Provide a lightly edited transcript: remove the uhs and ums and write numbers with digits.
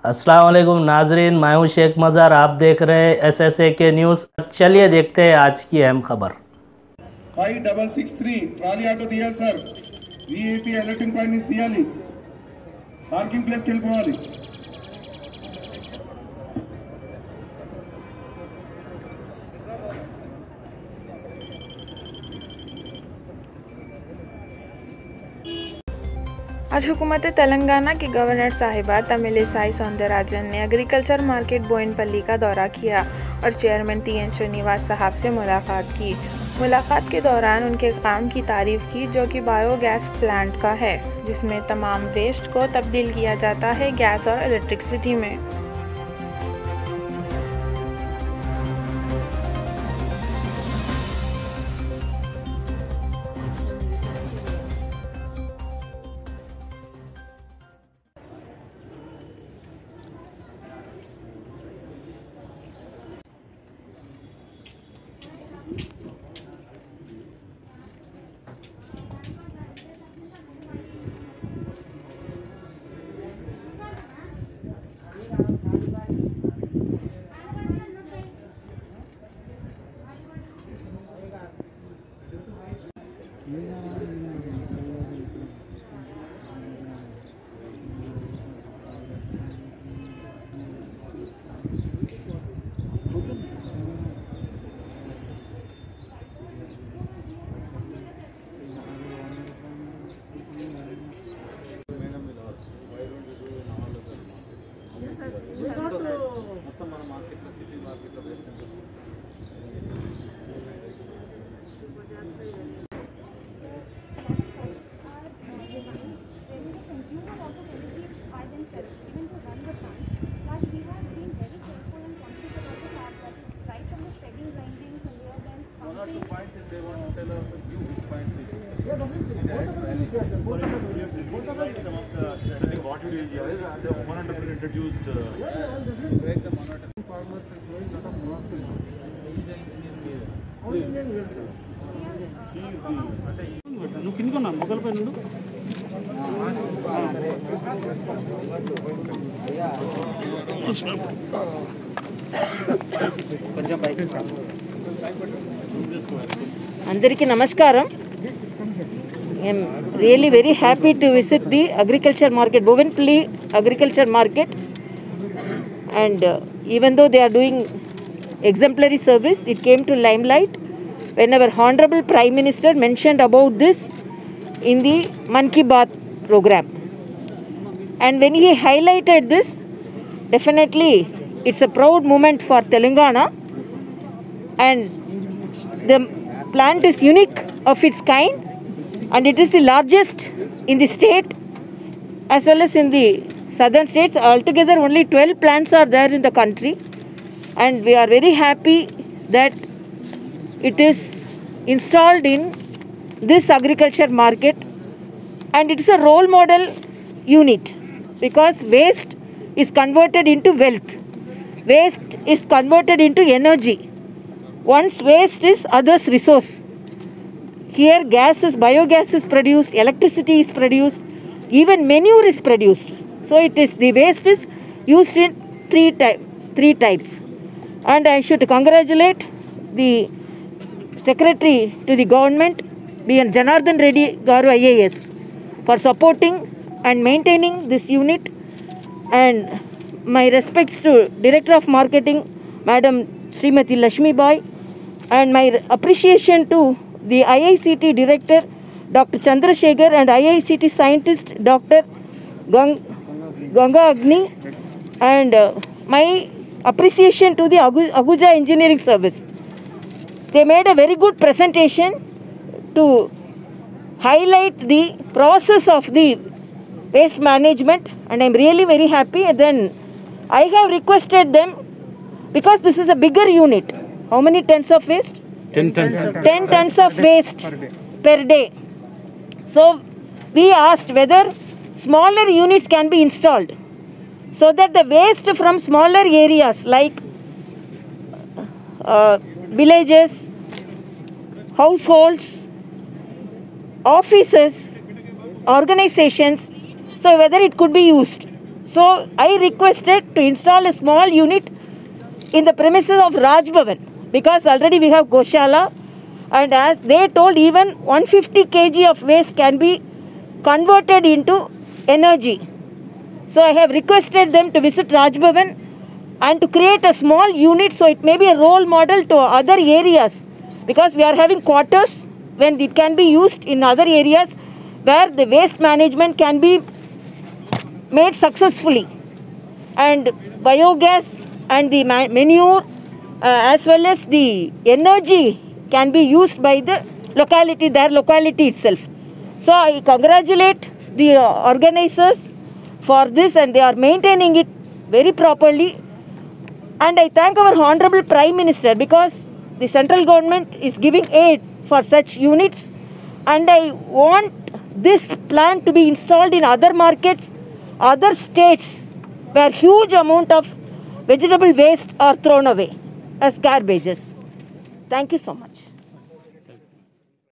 अस्सलाम वालेकुम नाजरीन, मैं हूं शेख मज़ार। आप देख रहे हैं SSA के न्यूज़। चलिए देखते हैं आज की अहम खबर। 5663 ట్రాలీ ఆటో తీయాలి సార్. విఐపి అలర్టింగ్ పాయింట్ నుంచి తీయాలి. పార్కింగ్ ప్లేస్కి వెళ్ళిపోవాలి. आज हुकूमत तेलंगाना की गवर्नर साहिबा तमिलिसाई सौंदरराजन ने एग्रीकल्चर मार्केट बोयनपल्ली का दौरा किया और चेयरमैन TN श्रीनिवास साहब से मुलाकात की। मुलाकात के दौरान उनके काम की तारीफ की, जो कि बायोगैस प्लांट का है, जिसमें तमाम वेस्ट को तब्दील किया जाता है गैस और इलेक्ट्रिसिटी में। What we will do is the opponent will introduce break the monotony. Farmers are growing lot of monoxide. నువ్వు కిందకున్నా మొగల పై నుండు కొంచెం బైక్ అందరికీ నమస్కారం. I am really very happy to visit the agriculture market, Bovenpalli agriculture market, and even though they are doing exemplary service, it came to limelight when our Honorable Prime Minister mentioned about this in the Mann Ki Baat program. And when he highlighted this, definitely it's a proud moment for Telangana, and the plant is unique of its kind, and it is the largest in the state as well as in the southern states. Altogether only 12 plants are there in the country, and we are very happy that it is installed in this agriculture market, and it is a role model unit because waste is converted into wealth. Waste is converted into energy. Once waste is others' resource. Here biogas is produced, electricity is produced, even manure is produced. So the waste is used in three types. And I should congratulate the Secretary to the government, B.N. Janardhan Reddy Garu IAS, for supporting and maintaining this unit. And my respects to Director of Marketing, Madam Srimati Lakshmi Bai, and my appreciation to the IICT Director, Dr. Chandrasekhar, and IICT Scientist, Dr. Ganga Agni, and my appreciation to the Aguja Engineering Service. They made a very good presentation to highlight the process of the waste management, and I am really very happy. And then I have requested them, because this is a bigger unit. How many tons of waste? 10 tons. 10 tons of waste per day. So we asked whether smaller units can be installed, so that the waste from smaller areas like villages, households, offices, organizations, so whether it could be used. So I requested to install a small unit in the premises of Raj Bhavan, because already we have Goshala, and as they told, even 150 kg of waste can be converted into energy. So I have requested them to visit Raj Bhavan and to create a small unit, so it may be a role model to other areas, because we are having quarters when it can be used in other areas where the waste management can be made successfully, and biogas and the manure as well as the energy can be used by the locality, their locality itself. So I congratulate the organizers for this, and they are maintaining it very properly. And I thank our Honorable Prime Minister, because the central government is giving aid for such units, and I want this plant to be installed in other markets, other states where huge amount of vegetable waste are thrown away as garbages. Thank you so much.